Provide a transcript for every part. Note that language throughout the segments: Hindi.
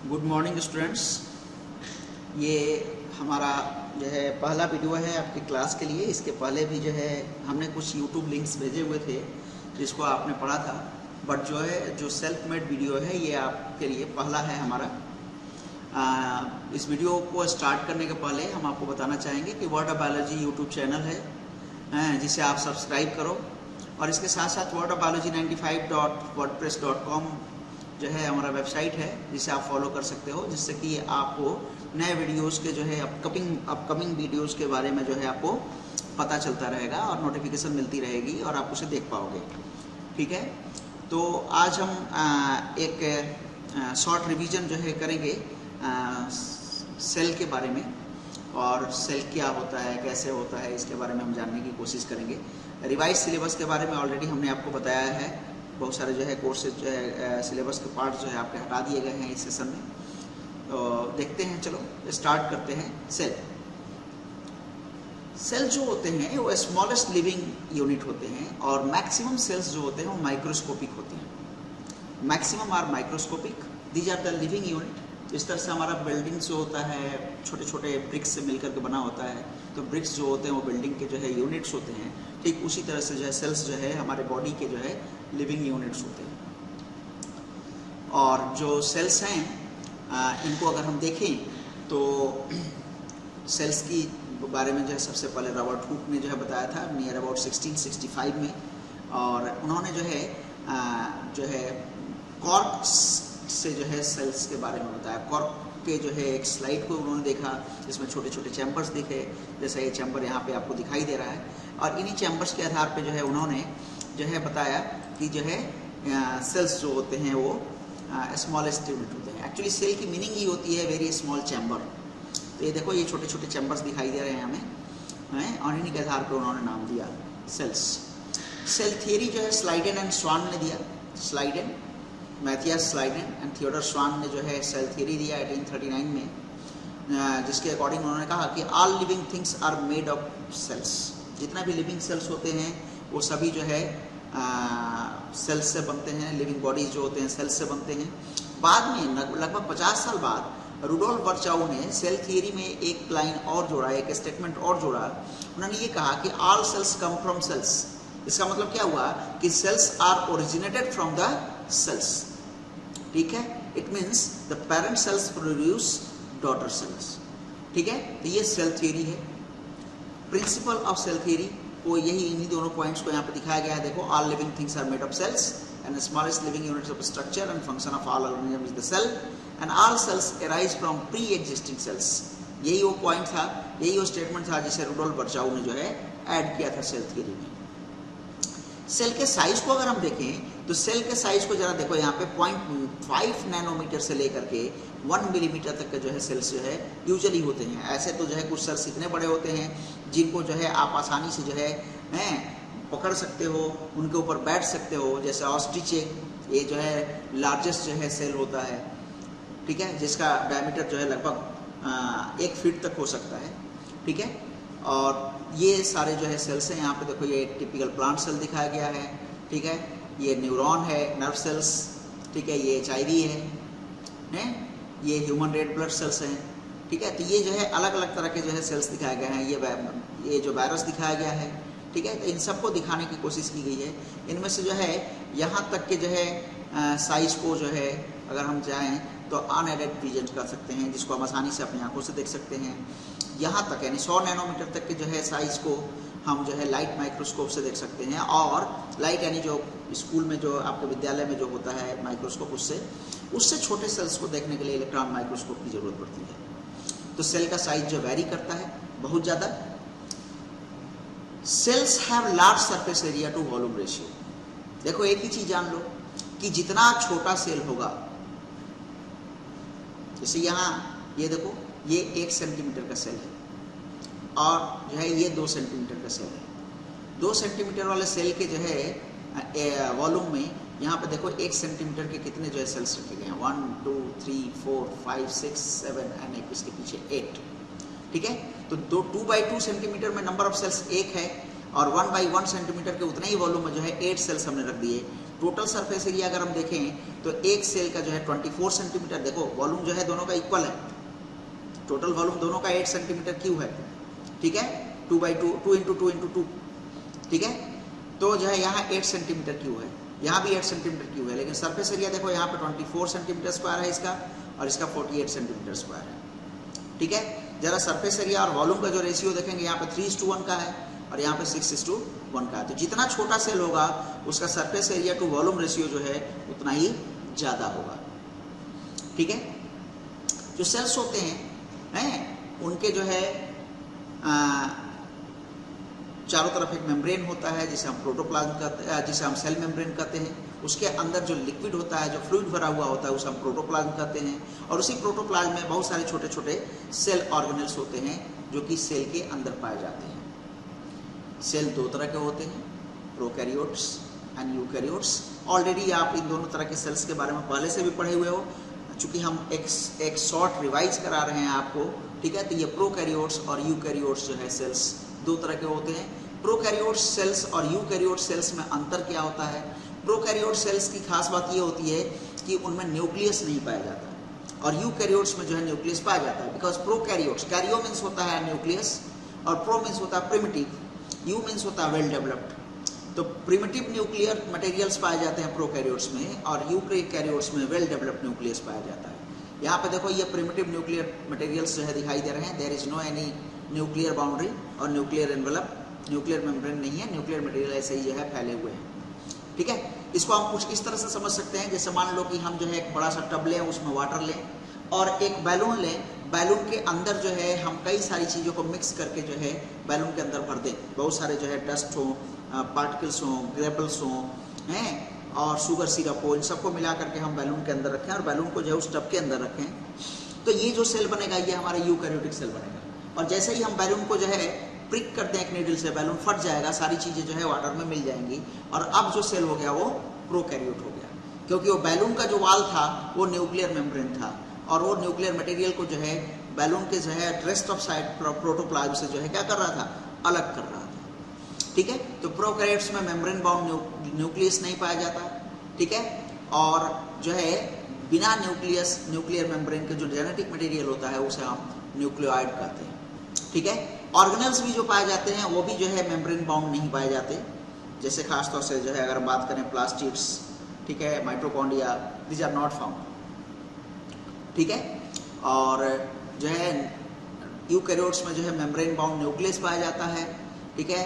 Good morning students. ये हमारा जो है पहला वीडियो है आपकी क्लास के लिए। इसके पहले भी जो है हमने कुछ यूट्यूब लिंक्स भेजे हुए थे जिसको आपने पढ़ा था, बट जो सेल्फ मेड वीडियो है ये आपके लिए पहला है हमारा। इस वीडियो को स्टार्ट करने के पहले हम आपको बताना चाहेंगे कि word of biology YouTube channel है जिसे आप सब्सक्राइब करो, और इसके साथ साथ वर्ड ऑफ बायोलॉजी 95.wordpress.com जो है हमारा वेबसाइट है जिसे आप फॉलो कर सकते हो, जिससे कि आपको नए वीडियोस के जो है अपकमिंग वीडियोस के बारे में जो है आपको पता चलता रहेगा और नोटिफिकेशन मिलती रहेगी और आप उसे देख पाओगे। ठीक है, तो आज हम एक शॉर्ट रिवीजन जो है करेंगे सेल के बारे में, और सेल क्या होता है, कैसे होता है, इसके बारे में हम जानने की कोशिश करेंगे। रिवाइज सिलेबस के बारे में ऑलरेडी हमने आपको बताया है। बहुत सारे जो है कोर्सेज जो है सिलेबस के पार्ट जो है आपके हटा दिए गए हैं इस सेशन में। तो देखते हैं, चलो स्टार्ट करते हैं। सेल जो होते हैं वो स्मॉलेस्ट लिविंग यूनिट होते हैं, और मैक्सिमम सेल्स जो होते हैं वो माइक्रोस्कोपिक होते हैं। Maximum are microscopic, these are the living unit. इस तरह से हमारा बिल्डिंग जो होता है छोटे छोटे ब्रिक्स से मिलकर के बना होता है, तो ब्रिक्स जो होते हैं वो बिल्डिंग के जो है यूनिट्स होते हैं। ठीक उसी तरह से जो है सेल्स जो है हमारे बॉडी के जो है लिविंग यूनिट्स होते हैं। और जो सेल्स हैं इनको अगर हम देखें तो सेल्स की बारे में जो है सबसे पहले रॉबर्ट हुक ने जो है बताया था नियर अबाउट 1665 में, और उन्होंने जो है कॉर्क से जो है सेल्स के बारे में बताया। कॉर्क के जो है एक स्लाइड को उन्होंने देखा जिसमें छोटे छोटे चैम्बर्स दिखे, जैसा ये चैम्बर यहाँ पे आपको दिखाई दे रहा है, और इन्हीं चैम्बर्स के आधार पे जो है उन्होंने जो है बताया कि जो है सेल्स जो होते हैं वो स्मॉलेस्ट यूनिट होते हैं। एक्चुअली सेल की मीनिंग ही होती है वेरी स्मॉल चैम्बर। तो ये देखो, ये छोटे छोटे चैम्बर्स दिखाई दे रहे हैं हमें, और इन्हीं के आधार पर उन्होंने नाम दिया सेल्स। सेल थियरी जो है स्लाइडेन एंड स्वान ने दिया। Schleiden, Matthias Schleiden and Theodor Schwann ने जो है सेल थियरी दिया 1839 में, जिसके अकॉर्डिंग उन्होंने कहा कि all living things are made of cells. जितना भी लिविंग सेल्स होते हैं वो सभी जो है सेल्स से बनते हैं। लिविंग बॉडीज जो होते हैं सेल्स से बनते हैं। बाद में लगभग 50 साल बाद रुडोल्फ बर्चाउ ने सेल थियरी में एक लाइन और जोड़ा, एक स्टेटमेंट और जोड़ा। उन्होंने ये कहा कि all cells come from cells. इसका मतलब क्या हुआ कि cells are originated from the cells. ठीक है, it means the parent cells produce daughter cells. ठीक है, तो ये सेल थियरी है। प्रिंसिपल ऑफ सेल थियरी वो यही, इन्हीं दोनों पॉइंट्स को यहाँ पे दिखाया गया है। देखो, all living things are made of cells and smallest living units of structure and function of all organism is the cell and all cells arise from pre existing cells. यही वो पॉइंट था, यही वो स्टेटमेंट था जिसे रुडोल्फ बर्चाउ ने जो है ऐड किया था सेल थियरी में। सेल के साइज को अगर हम देखें तो सेल के साइज को जरा देखो, यहाँ पे 0.5 नैनोमीटर से लेकर के 1 मिलीमीटर तक के जो है सेल्स जो है यूजुअली होते हैं। ऐसे तो जो है कुछ सेल्स इतने बड़े होते हैं जिनको जो है आप आसानी से जो है पकड़ सकते हो, उनके ऊपर बैठ सकते हो, जैसे ऑस्ट्रिच, ये जो है लार्जेस्ट जो है सेल होता है। ठीक है, जिसका डायमीटर जो है लगभग 1 फीट तक हो सकता है। ठीक है, और ये सारे जो है सेल्स हैं। यहाँ पे देखो, ये टिपिकल प्लांट सेल दिखाया गया है। ठीक है, ये न्यूरॉन है, नर्व सेल्स। ठीक है, ये HIV है, ये ह्यूमन रेड ब्लड सेल्स हैं। ठीक है, तो ये जो है अलग अलग तरह के जो है सेल्स दिखाए गए हैं। ये जो वायरस दिखाया गया है। ठीक है, तो इन सबको दिखाने की कोशिश की गई है। इनमें से जो है यहाँ तक के जो है साइज को जो है अगर हम चाहें तो अनएडेड विजन कर सकते हैं, जिसको हम आसानी से अपनी आंखों से देख सकते हैं। यहाँ तक यानी 100 नैनोमीटर तक के जो है साइज को हम जो है लाइट माइक्रोस्कोप से देख सकते हैं। और लाइट यानी जो स्कूल में जो आपके विद्यालय में जो होता है माइक्रोस्कोप, उससे छोटे सेल्स को देखने के लिए इलेक्ट्रॉन माइक्रोस्कोप की जरूरत पड़ती है। तो सेल का साइज जो वेरी करता है बहुत ज़्यादा। Cells have large surface area to volume ratio. देखो, एक ही चीज जान लो कि जितना छोटा सेल होगा, जैसे यहाँ ये देखो, ये 1 सेंटीमीटर का सेल है और जो है ये 2 सेंटीमीटर का सेल है। 2 सेंटीमीटर वाले सेल के जो है वॉल्यूम में यहाँ पे देखो 1 सेंटीमीटर के कितने जो है सेल्स रखे गए हैं, 1 2 3 4 5 6 7 एंड एक इसके पीछे 8। ठीक है, तो 2/2 सेंटीमीटर में नंबर ऑफ सेल्स 1 है, और 1/1 सेंटीमीटर के उतने ही वॉल्यूम में जो है 8 सेल्स हमने रख दिए। टोटल सरफेस एरिया अगर हम देखें तो एक सेल का जो है 24 सेंटीमीटर, देखो वॉल्यूम जो है दोनों का इक्वल है, टोटल वॉल्यूम दोनों का 8 सेंटीमीटर क्यूब है, ठीक है, 2/2 2 इंटू 2 इंटू 2, ठीक है। तो जो है यहाँ 8 सेंटीमीटर क्यूब है, यहाँ भी 8 सेंटीमीटर क्यूब है, लेकिन सरफेस एरिया देखो यहाँ पे 24 सेंटीमीटर स्क्वायर है इसका, और इसका 48 सेंटीमीटर स्क्वायर है, ठीक है। जरा सरफेस एरिया और वॉल्यूम का जो रेशियो देखेंगे, यहाँ पे 3:1 का है और यहाँ पे 6:1 का है। तो जितना छोटा सेल होगा उसका surface area to volume ratio जो है उतना ही ज़्यादा होगा, ठीक है। जो सेल्स होते हैं उनके जो है चारों तरफ एक मेम्ब्रेन होता है जिसे हम प्रोटोप्लाज्म कहते हैं, जिसे हम सेल मेम्ब्रेन कहते हैं। उसके अंदर जो लिक्विड होता है, जो फ्लूइड भरा हुआ होता है, उसे हम प्रोटोप्लाज्म कहते हैं। और उसी प्रोटोप्लाज्म में बहुत सारे छोटे छोटे सेल ऑर्गेनेल्स होते हैं जो कि सेल के अंदर पाए जाते हैं। सेल दो तरह के होते हैं, प्रोकैरियोट्स एंड यूकैरियोट्स। ऑलरेडी आप इन दोनों तरह के सेल्स के बारे में पहले से भी पढ़े हुए हो, चूँकि हम एक शॉर्ट रिवाइज करा रहे हैं आपको, ठीक है। तो ये प्रोकैरियोट्स और यूकैरियोट्स जो है सेल्स दो तरह के होते हैं। प्रोकैरियोट सेल्स और यूकैरियोट सेल्स में अंतर क्या होता है? प्रोकैरियोट सेल्स की खास बात ये होती है कि उनमें न्यूक्लियस नहीं पाया जाता और यूकैरियोट्स में जो है न्यूक्लियस पाया जाता है। बिकॉज प्रोकैरियोट्स, कैरियो मीन्स होता है न्यूक्लियस और प्रो मीन्स होता है प्रिमिटिव, यू मीन्स होता है वेल डेवलप्ड। तो प्रिमिटिव न्यूक्लियर मटेरियल्स पाए जाते हैं प्रोकैरियोट्स में और यूकैरियोट्स में वेल डेवलप्ड न्यूक्लियस पाया जाता है। यहाँ पे देखो ये प्रिमिटिव न्यूक्लियर मटेरियल्स जो है दिखाई दे रहे हैं। There is no any nuclear boundary और न्यूक्लियर एनवेलप, न्यूक्लियर मेम्ब्रेन नहीं है, न्यूक्लियर मटेरियल ऐसे ही जो है फैले हुए हैं, ठीक है। इसको हम कुछ इस तरह से समझ सकते हैं, जैसे मान लो कि हम जो है एक बड़ा सा टब लें, उसमें वाटर लें और एक बैलून लें। बैलून के अंदर जो है हम कई सारी चीज़ों को मिक्स करके जो है बैलून के अंदर भर दें। बहुत सारे जो है डस्ट हो, पार्टिकल्स हों, ग्रेपल्स हों, हैं, और शुगर सिरप हो, इन सबको मिला करके हम बैलून के अंदर रखें और बैलून को जो है उस टब के अंदर रखें। तो ये जो सेल बनेगा ये हमारा यूकैरियोटिक सेल बनेगा। और जैसे ही हम बैलून को जो है प्रिक करते हैं एक नीडल से, बैलून फट जाएगा, सारी चीज़ें जो है वाटर में मिल जाएंगी और अब जो सेल हो गया वो प्रोकैरियोट हो गया, क्योंकि वो बैलून का जो वाल था वो न्यूक्लियर मेम्ब्रेन था और वो न्यूक्लियर मटेरियल को जो है बैलून के जो है रेस्ट ऑफ साइड प्रोटोप्लाज्म से जो है क्या कर रहा था, अलग कर रहा था, ठीक है। तो प्रोकैरियोट्स में मेम्ब्रेन बाउंड न्यूक्लियस नहीं पाया जाता, ठीक है। और जो है बिना न्यूक्लियस, न्यूक्लियर मेम्ब्रेन के जो जेनेटिक मटेरियल होता है उसे हम न्यूक्लियोइड कहते हैं, ठीक है। ऑर्गेनेल्स भी जो पाए जाते हैं वो भी जो है मेम्ब्रेन बाउंड नहीं पाए जाते, जैसे खासतौर से जो है अगर हम बात करें प्लास्टिड्स, ठीक है, mitochondria, these are not found, ठीक है। और जो है यूकैरियोट्स में जो है मेम्ब्रेन बाउंड न्यूक्लियस पाया जाता है, ठीक है,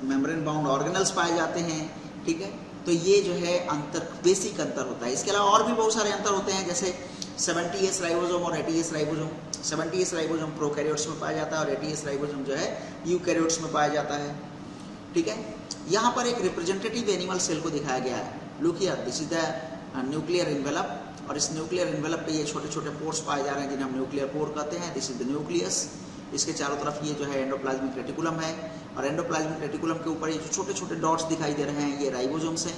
मेम्ब्रेन बाउंड ऑर्गेनेल्स पाए जाते हैं, ठीक है। तो ये जो है अंतर, बेसिक अंतर होता है। इसके अलावा और भी बहुत सारे अंतर होते हैं, जैसे 70S राइबोसोम और 80S ribosome. 70S ribosome prokaryotes में पाया जाता है और 80S राइबोसोम जो है यूकैरियोट्स में पाया जाता है, ठीक है। यहाँ पर एक रिप्रेजेंटेटिव एनिमल सेल को दिखाया गया है। Look here, this is the nuclear envelope और इस न्यूक्लियर एनवेलप पे ये छोटे छोटे पोर्स पाए जा रहे हैं जिन्हें हम न्यूक्लियर पोर कहते हैं। This is the nucleus. इसके चारों तरफ ये जो है एंडोप्लाज्मिक रेटिकुलम है और एंडोप्लाज्मिक रेटिकुलम के ऊपर ये जो छोटे छोटे डॉट्स दिखाई दे रहे हैं ये राइबोसोम्स हैं,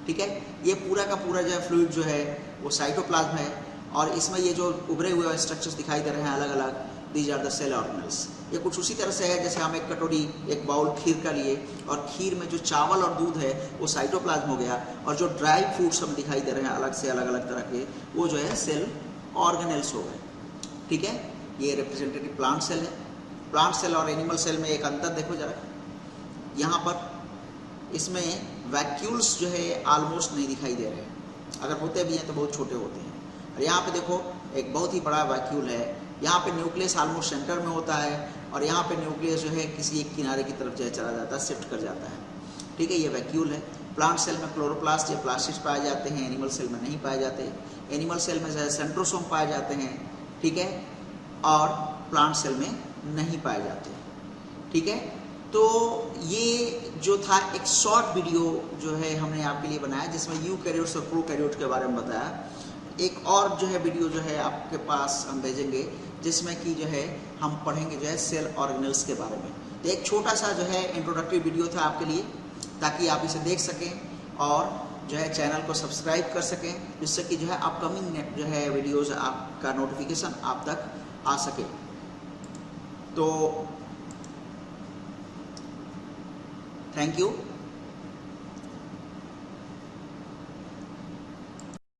ठीक है। ये पूरा का पूरा जो है फ्लूइड जो है वो साइटोप्लाज्म है और इसमें ये जो उभरे हुए स्ट्रक्चर्स दिखाई दे रहे हैं अलग अलग, these are the cell organelles. ये कुछ उसी तरह से है जैसे हम एक कटोरी, एक बाउल खीर का लिए और खीर में जो चावल और दूध है वो साइटोप्लाज्म हो गया और जो ड्राई फ्रूट्स हम दिखाई दे रहे हैं अलग से अलग अलग तरह के, वो जो है सेल ऑर्गेनेल्स हो गए, ठीक है। ये रिप्रेजेंटेटिव प्लांट सेल है। प्लांट सेल और एनिमल सेल में एक अंतर देखो जरा, यहाँ पर इसमें वैक्यूल्स जो है ऑलमोस्ट नहीं दिखाई दे रहे हैं, अगर होते भी हैं तो बहुत छोटे होते हैं। और यहाँ पे देखो एक बहुत ही बड़ा वैक्यूल है, यहाँ पे न्यूक्लियस ऑलमोस्ट सेंटर में होता है और यहाँ पे न्यूक्लियस जो है किसी एक किनारे की तरफ जो है चला जाता है, शिफ्ट कर जाता है, ठीक है। ये वैक्यूल है। प्लांट सेल में क्लोरोप्लास्ट या प्लास्टिड्स पाए जाते हैं, एनिमल सेल में नहीं पाए जाते। एनिमल सेल में जो है सेंट्रोसोम पाए जाते हैं, ठीक है, और प्लांट सेल में नहीं पाए जाते, ठीक है। तो ये जो था एक शॉर्ट वीडियो जो है हमने आपके लिए बनाया जिसमें यूकैरियोट्स और प्रोकैरियोट्स के बारे में बताया। एक और जो है वीडियो जो है आपके पास हम भेजेंगे जिसमें कि जो है हम पढ़ेंगे जो है सेल ऑर्गेनेल्स के बारे में। तो एक छोटा सा जो है इंट्रोडक्टरी वीडियो था आपके लिए ताकि आप इसे देख सकें और जो है चैनल को सब्सक्राइब कर सकें, जिससे कि जो है अपकमिंग जो है वीडियोज़ आपका नोटिफिकेशन आप तक आ सके। तो थैंक यू।